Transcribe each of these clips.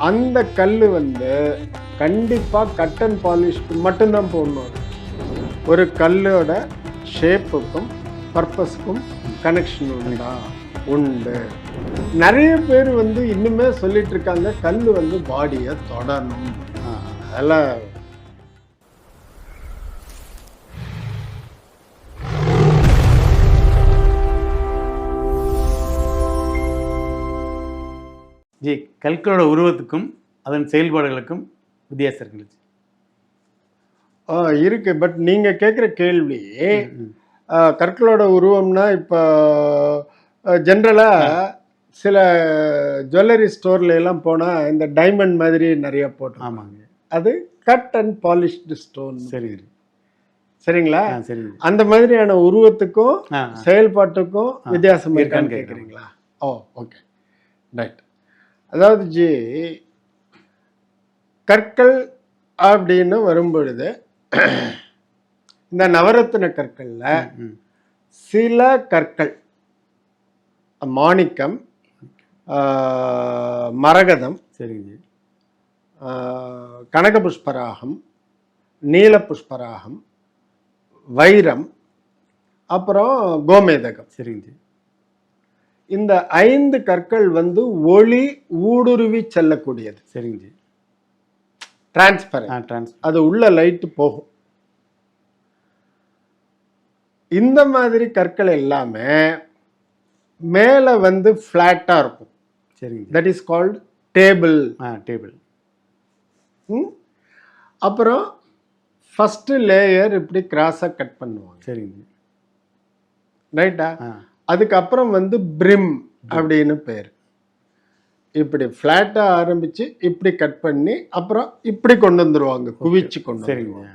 அந்த கல் வந்து கண்டிப்பாக கட் அண்ட் பாலிஷ்க்கு மட்டும்தான் போடணும். ஒரு கல்லோட ஷேப்புக்கும் பர்பஸ்க்கும் கனெக்ஷன் உண்டா? உண்டு. நிறைய பேர் வந்து இன்னுமே சொல்லிட்டு இருக்காங்க கல் வந்து பாடியை தொடணும். அதெல்லாம் ஜி, கற்களோட உருவத்துக்கும் அதன் செயல்பாடுகளுக்கும் வித்தியாசம் இருக்குங்க. இருக்கு. பட் நீங்க கேட்குற கேள்வி கற்களோட உருவம்னா இப்போ ஜென்ரலாக சில ஜுவல்லரி ஸ்டோர்ல எல்லாம் போனால் இந்த டைமண்ட் மாதிரி நிறைய போட்டு. ஆமாங்க. அது கட் அண்ட் பாலிஷ்டு ஸ்டோன். சரி, சரிங்களா? சரி. அந்த மாதிரியான உருவத்துக்கும் செயல்பாட்டுக்கும் வித்தியாசம் இருக்கான்னு கேட்குறீங்களா? Okay, right. அதாவது ஜி, கற்கள் அப்படின்னு வரும்பொழுது இந்த நவரத்தின கற்கள்ல சில கற்கள் மாணிக்கம், மரகதம், சரிங்க, கனக புஷ்பராகம், நீல புஷ்பராகம், வைரம், அப்புறம் கோமேதகம். சரிங்க. இந்த 5 கற்கள் வந்து ஒளி ஊடுருவி செல்லக்கூடியது. சரிங்க. டிரான்ஸ்பரண்ட். அது உள்ள லைட் போகும். இந்த மாதிரி கற்கள் எல்லாமே மேல வந்து ஃபிளாட்டா இருக்கும். சரிங்க. That is called table. Table. அப்புறம் ஃபர்ஸ்ட் லேயர் இப்படி கிராஸா கட் பண்ணுவாங்க. சரிங்க. ரைட்டா? அதுக்கப்புறம் வந்து பிரிம் அப்படின்னு பேர். இப்படி ஃப்ளாட்டா ஆரம்பிச்சு இப்படி கட் பண்ணி அப்புறம் இப்படி கொண்டு வந்துருவாங்க, குவிச்சு கொண்டு வந்துருவாங்க.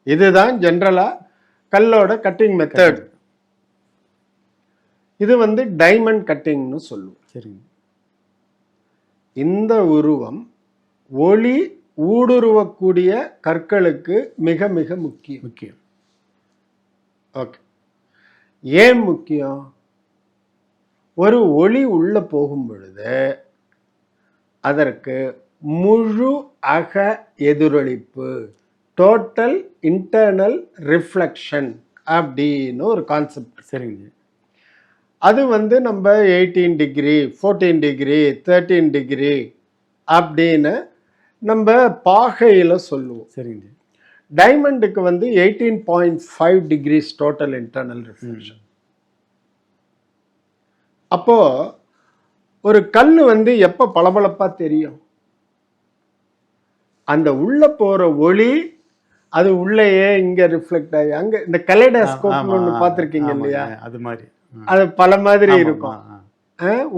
இதுதான் ஜென்ரலா கல்லோட கட்டிங் மெத்தட். இது வந்து டைமண்ட் கட்டிங்னு சொல்லுவோம். சரிங்க. இந்த உருவம் ஒளி ஊடுருவக்கூடிய கற்களுக்கு மிக மிக முக்கியம். ஓகே. ஏன் முக்கியம்? ஒரு ஒளி உள்ள போகும் பொழுது அதற்கு முழு அக எதிரொலிப்பு, டோட்டல் இன்டர்னல் ரிஃப்ளெக்ஷன் அப்படின்னு ஒரு கான்செப்ட். சரிங்க. அது வந்து நம்ம 18 டிகிரி, 14 டிகிரி, 13 டிகிரி அப்படின்னு நம்ம பாகையில் சொல்லுவோம். சரிங்க. டைமண்டுக்கு வந்து 18.5 டிகிரிஸ் டோட்டல் இன்டர்னல் ரிஃப்ளெக்ஷன். அப்போ ஒரு கல் வந்து எப்ப பளபளப்பா தெரியும்? அந்த உள்ள போற ஒளி அது உள்ளேயே இங்க ரிஃப்ளெக்ட் ஆகி அங்க இந்த கலைடாஸ்கோப் ஒன்று பார்த்துருக்கீங்க இல்லையா? அது மாதிரி அது பல மாதிரி இருக்கும்.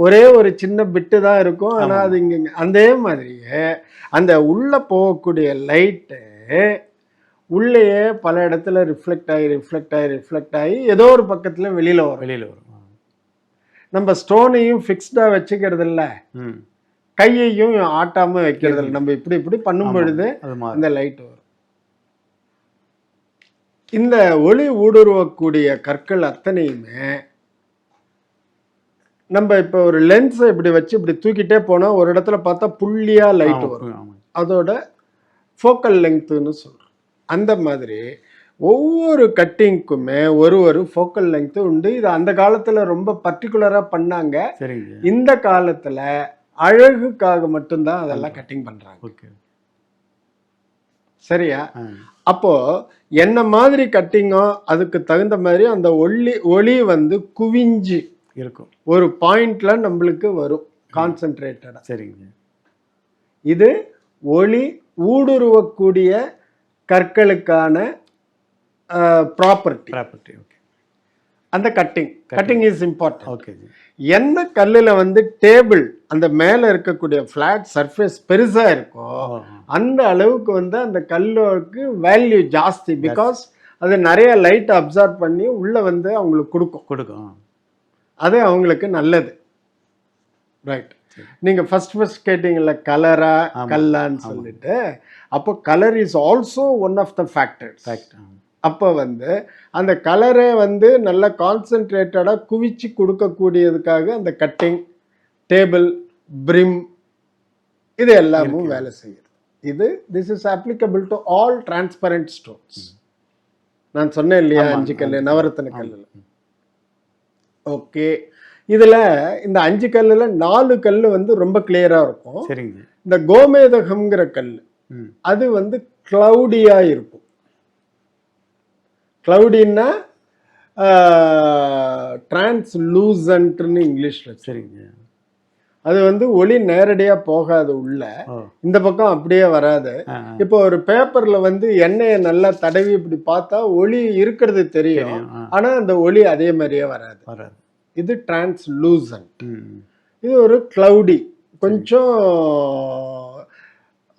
ஒரே ஒரு சின்ன பிட்டு தான் இருக்கும், ஆனா அது இங்க அதே மாதிரியே அந்த உள்ள போகக்கூடிய லைட்டு உள்ளேயே பல இடத்துல ரிஃப்ளெக்ட் ஆகி ஏதோ ஒரு பக்கத்துல வெளியில வரும். நம்ம ஸ்டோனையும் ஃபிக்ஸ்டா வச்சுக்கிறது இல்ல, கையையும் ஆட்டாம வைக்கிறது இல்லை. நம்ம இப்படி இப்படி பண்ணும் பொழுது அந்த லைட் வரும். இந்த ஒளி ஊடுருவக்கூடிய கற்கள் அத்தனையுமே நம்ம இப்ப ஒரு லென்ஸை இப்படி வச்சு இப்படி தூக்கிட்டே போனா ஒரு இடத்துல பார்த்தா புள்ளியா லைட் வரும். அதோட ஃபோக்கல் லெங்க்த்னு சொல்றோம். அந்த மாதிரி ஒவ்வொரு கட்டிங்க்குமே ஒரு ஃபோக்கல் லெங்க்த் உண்டு. இது அந்த காலத்துல ரொம்ப பர்டிகுலரா பண்ணாங்க. இந்த காலத்துல அழகுக்காக மட்டும்தான் அதெல்லாம் கட்டிங் பண்றாங்க. சரியா? அப்போ என்ன மாதிரி கட்டிங்கோ அதுக்கு தகுந்த மாதிரி அந்த ஒளி வந்து குவிஞ்சு இருக்கும், ஒரு பாயிண்ட்ல நம்மளுக்கு வரும் கான்சென்ட்ரேட்டடா. சரிங்க. இது ஒளி ஊடுருவக்கூடிய கற்களுக்கான ப்ராப்பர்ட்டி. அந்த கட்டிங் இஸ் இம்பார்ட்டன்ட். எந்த கல்லுல வந்து டேபிள் அந்த மேல இருக்கக்கூடிய ஃபிளாட் சர்ஃபேஸ் பெருசா இருக்கோ அந்த அளவுக்கு வந்து அந்த கல்லுக்கு வேல்யூ ஜாஸ்தி. பிகாஸ் அது நிறைய லைட் அப்சார்ப் பண்ணி உள்ள வந்து அவங்களுக்கு கொடுக்கும். அது அவங்களுக்கு நல்லது. ரைட். நீங்க ஃபர்ஸ்ட் கேட்டீங்கல்ல கலரா கல்லான்னு சொல்லிட்டு, அப்போ colour is also one of the factors. அப்போ வந்து அந்த கலரை வந்து நல்ல கான்சென்ட்ரேட்டடாக குவிச்சு கொடுக்கக்கூடியதுக்காக அந்த கட்டிங், டேபிள், பிரிம், இது எல்லாமும் வேலை செய்யுது. This is applicable to all transparent stones. நான் சொன்னேன் இல்லையா 5 கல் நவரத்தின கல்லில். ஓகே, இதில் இந்த 5 கல்லில் 4 கல் வந்து ரொம்ப கிளியராக இருக்கும். சரிங்க. இந்த கோமேதகம்ங்கிற கல் அது வந்து கிளவுடியாக இருக்கும். கிளவுடின்னா டிரான்ஸ்லூசன்ட்னு இங்கிலீஷில். சரிங்க. அது வந்து ஒளி நேரடியாக போகாது உள்ள, இந்த பக்கம் அப்படியே வராது. இப்போ ஒரு பேப்பர்ல வந்து எண்ணெயை நல்லா தடவி இப்படி பார்த்தா ஒளி இருக்கிறது தெரியும், ஆனா அந்த ஒளி அதே மாதிரியே வராது. இது டிரான்ஸ்லூசன்ட். இது ஒரு கிளவுடி, கொஞ்சம்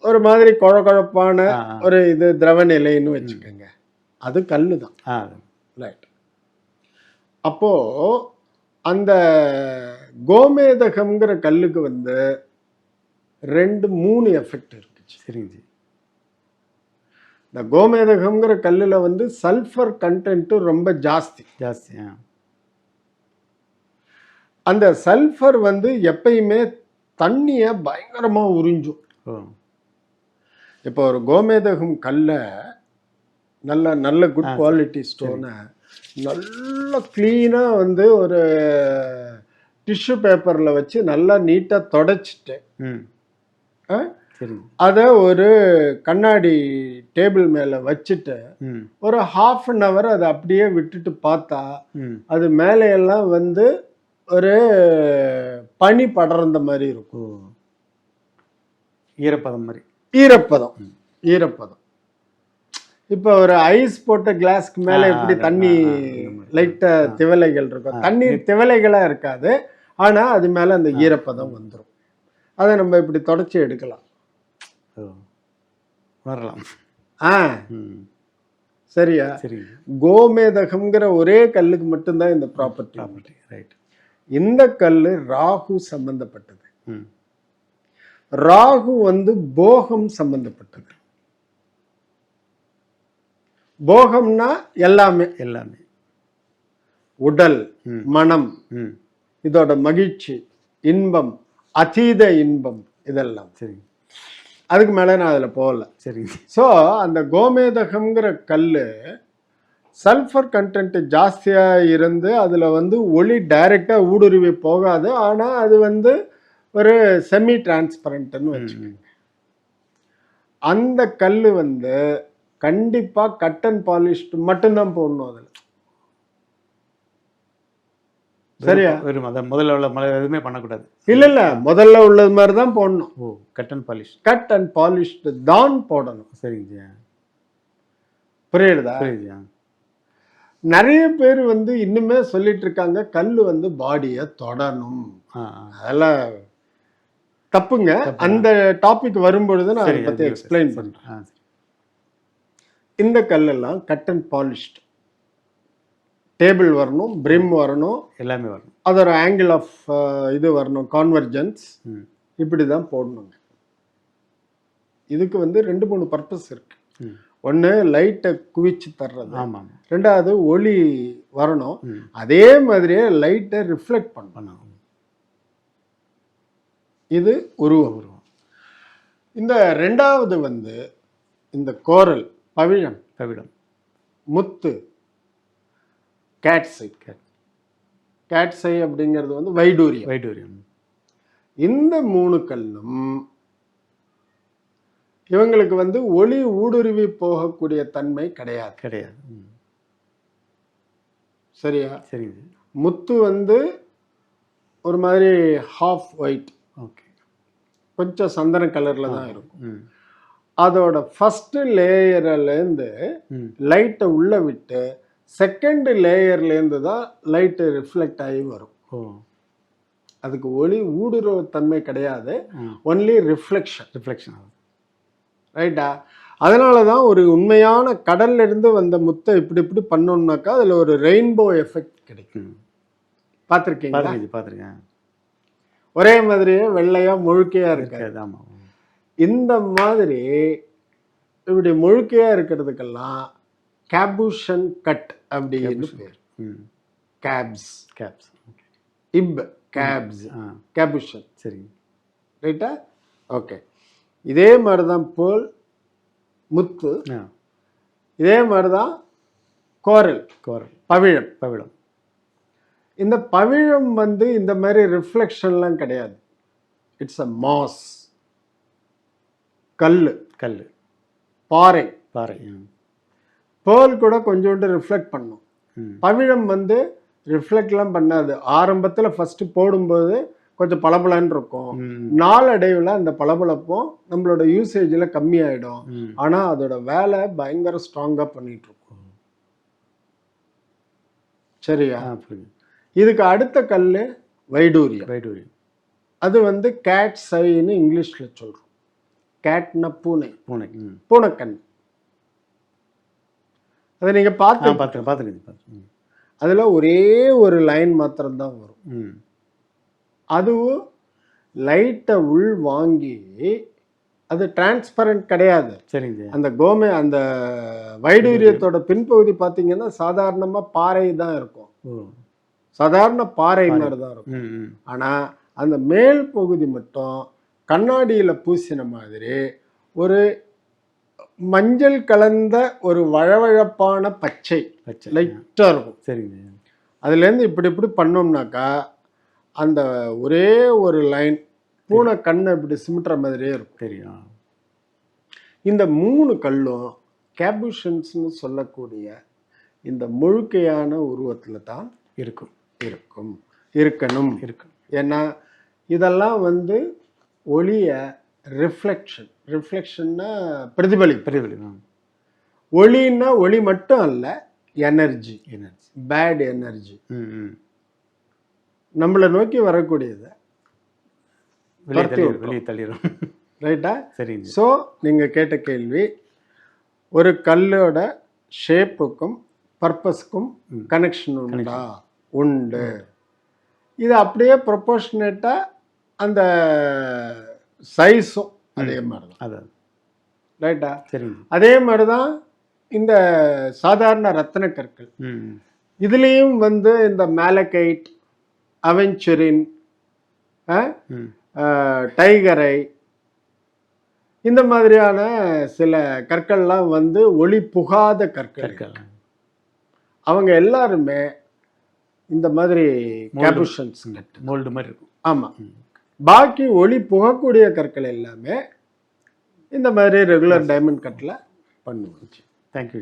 ஒரு மாதிரி குழப்பான ஒரு இது திரவ நிலைன்னு வச்சுக்கோங்க. அது கல்லு தான். ரைட். அப்போ அந்த கோமேதகம்ங்கிற கல்லுக்கு வந்து 2-3 எஃபெக்ட் இருக்கு. சரிங்க. இந்த கோமேதகம்ங்கிற கல்லுல வந்து சல்ஃபர் கண்டென்ட் ரொம்ப ஜாஸ்தி. அந்த சல்ஃபர் வந்து எப்பயுமே தண்ணிய பயங்கரமா உறிஞ்சும். இப்போ ஒரு கோமேதகம் கல்ல நல்ல குட் குவாலிட்டி ஸ்டோனை நல்லா கிளீனாக வந்து ஒரு டிஷ்யூ பேப்பரில் வச்சு நல்லா நீட்டாக தொடச்சிட்டு அதை ஒரு கண்ணாடி டேபிள் மேலே வச்சுட்டு ஒரு ½ அன் ஹவர் அதை அப்படியே விட்டுட்டு பார்த்தா அது மேலையெல்லாம் வந்து ஒரு பனி படர்ந்த மாதிரி இருக்கும். ஈரப்பதம். இப்போ ஒரு ஐஸ் போட்ட கிளாஸ்க்கு மேலே எப்படி தண்ணி லைட்டாக திவலைகள் இருக்கும், தண்ணீர் திவலைகளாக இருக்காது, ஆனால் அது மேலே அந்த ஈரப்பதம் வந்துடும். அதை நம்ம இப்படி தொடச்சி எடுக்கலாம். சரியா? கோமேதகம்ங்கிற ஒரே கல்லுக்கு மட்டும்தான் இந்த ப்ராப்பர்ட்டி. இந்த கல்லு ராகு சம்பந்தப்பட்டது. ராகு வந்து போகம் சம்பந்தப்பட்டது. போகம்னா எல்லாமே உடல், மனம், இதோட மகிழ்ச்சி, இன்பம், அதீத இன்பம், இதெல்லாம். சரி, அதுக்கு மேல நான் அதுல போகல. சரி. ஸோ அந்த கோமேதகம்ங்கிற கல்லு சல்ஃபர் கண்டென்ட் ஜாஸ்தியா இருந்து அதுல வந்து ஒளி டைரக்டா ஊடுருவி போகாது, ஆனா அது வந்து ஒரு செமி டிரான்ஸ்பரண்ட்னு வச்சுக்கோங்க. அந்த கல்லு வந்து கண்டிப்பா கட் அண்ட் பாலிஷ்ட் மட்டும்தான் போடணும் அதுல. சரியா? முதல்ல எதுவுமே பண்ணக்கூடாது. இல்ல முதல்ல உள்ளது மாதிரி தான் போடணும். கட் அண்ட் பாலிஷ்ட் தான் போடணும். சரிங்க. புரியுதா? நிறைய பேர் வந்து இன்னுமே சொல்லிட்டு இருக்காங்க கல்லு வந்து பாடியை தொடணும். அதெல்லாம் தப்புங்க. அந்த டாபிக் வரும்பொழுது நான் அதை பத்தி எக்ஸ்பிளைன் பண்றேன். இந்த கல்லெல்லாம் கட் அண்ட் பாலிஷ்ட், டேபிள் வரணும், பிரிம் வரணும், எல்லாமே வரணும், அது ஒரு ஆங்கிள் ஆஃப் இது வரணும், கான்வர்ஜென்ஸ், இப்படி தான் போடணுங்க. இதுக்கு வந்து 2-3 பர்பஸ் இருக்கு. ஒன்று லைட்டை குவிச்சு தர்றது, ரெண்டாவது ஒளி வரணும், அதே மாதிரியே லைட்டை ரிஃப்ளெக்ட் பண்ணணும். இது உருவம். இந்த ரெண்டாவது வந்து இந்த கோரல், பவிழம், முத்து, கேட்ஸை அப்படிங்கிறது வந்து வைடூரியம். இந்த 3 கல்லும் இவங்களுக்கு வந்து ஒளி ஊடுருவி போகக்கூடிய தன்மை கிடையாது. சரியா? சரி. முத்து வந்து ஒரு மாதிரி ஹாஃப் ஒயிட், கொஞ்சம் சந்தன கலர்ல தான் இருக்கும். அதோட ஃபர்ஸ்ட் லேயர்லேருந்து லைட்டை உள்ள விட்டு செகண்ட் லேயர்லேருந்து தான் லைட்டு ரிஃப்ளெக்ட் ஆகி வரும். அதுக்கு ஒளி ஊடுருவ தன்மை கிடையாது, ஒன்லி ரிஃப்ளெக்ஷன். ரைட்டா? அதனால தான் ஒரு உண்மையான கடல்ல இருந்து வந்த முத்தை இப்படி பண்ணோம்னாக்கா அதில் ஒரு ரெயின்போ எஃபெக்ட் கிடைக்கும். பார்த்துருக்கேன். ஒரே மாதிரியே வெள்ளையா முழுக்கையா இருக்காது. இந்த மாதிரி இப்படி முழுக்கையா இருக்கிறதுக்கெல்லாம் கேபுஷன் கட் அப்படின்னு பேர். கேப்ஸ், கேபுஷன். சரி, ரைட்டா? ஓகே. இதே மாதிரி தான் பேர்ல், முத்து, ஆ இதே மாதிரி தான் கோரல், கோரல், பவிழம். பவிழம். இந்த பவிழம் வந்து இந்த மாதிரி ரிஃப்ளெக்ஷன்லாம் கிடையாது. It's a mass. கல், கல், பாறை. பாறை. பேர்ல் கூட கொஞ்சோண்டு ரிஃப்ளெக்ட் பண்ணும். ம். பவிழம் வந்து ரிஃப்ளெக்ட்லாம் பண்ணாது. ஆரம்பத்தில் ஃபஸ்ட்டு போடும்போது கொஞ்சம் பளபளன்னு இருக்கும். ம். நாளடைவில் அந்த பளபளப்பும் நம்மளோட யூசேஜில் கம்மியாயிடும். ம். ஆனால் அதோட வேலை பயங்கர ஸ்ட்ராங்காக பண்ணிட்டு இருக்கும். சரியா? புரியுது. இதுக்கு அடுத்த கல் வைடூரியம். வைடூரியம். அது வந்து கேட் சைன்னு இங்கிலீஷில் சொல்கிறோம். கேட்னா பூனை, பூனை. ம். பூனைக்கண். அதை நீங்கள் பார்த்து பார்த்துருக்கேன். அதில் ஒரே ஒரு லைன் மாத்திரம்தான் வரும். ம். அதுவும் லைட்டை உள் வாங்கி, அது டிரான்ஸ்பரண்ட் கிடையாது. சரிங்க. அந்த அந்த வைடூரியத்தோட பின்பகுதி பார்த்தீங்கன்னா சாதாரணமாக பாறை தான் இருக்கும். ஓ. சாதாரண பாறை மாதிரி தான் இருக்கும். ம். ம். ஆனால் அந்த மேல் பகுதி மட்டும் கண்ணாடியில் பூசின மாதிரி ஒரு மஞ்சள் கலந்த ஒரு வழவழப்பான பச்சை பச்சை. லைட்டாக இருக்கும். சரிங்க. அதுலேருந்து இப்படி இப்படி பண்ணோம்னாக்கா அந்த ஒரே ஒரு லைன் பூனை கண்ணை இப்படி சிமிட்டுற மாதிரியே இருக்கும். தெரியும். இந்த 3 கல்லும் கேபுஷன்ஸ்னு சொல்லக்கூடிய இந்த முழுக்கையான உருவத்தில் தான் இருக்கும். இருக்கணும். ஏன்னா இதெல்லாம் வந்து ஒளியை ரிஃப்ளெக்ஷன்னா பிரதிபலிப்பு. ஒளின்னா ஒளி மட்டும் அல்ல, எனர்ஜி, பேட் எனர்ஜி நம்மளை நோக்கி வரக்கூடியது வெளியே தள்ளிடும். ரைட்டா? சரிங்க. ஸோ நீங்கள் கேட்ட கேள்வி, ஒரு கல்லோட ஷேப்புக்கும் பர்பஸ்க்கும் கனெக்ஷன் உண்டா? உண்டு. இது அப்படியே ப்ரொபோர்ஷனேட்டாக அந்த சைஸும் அதே மாதிரி தான். அதான். ரைட்டா? சரிங்க. அதே மாதிரி தான் இந்த சாதாரண ரத்தின கற்கள். இதுலேயும் வந்து இந்த மேலகைட், அவென்ச்சுரின், டைகரை, இந்த மாதிரியான சில கற்கள்லாம் வந்து ஒளி புகாத கற்கள். அவங்க எல்லாருமே இந்த மாதிரி கேபுஷன்ஸ் மோல்டு மாதிரி இருக்கும். ஆமாம். பாக்கி ஒளி புகக்கூடிய கற்கள் எல்லாமே இந்த மாதிரி ரெகுலர் டைமண்ட் கட்டில் பண்ணுவோம். தேங்க்யூ.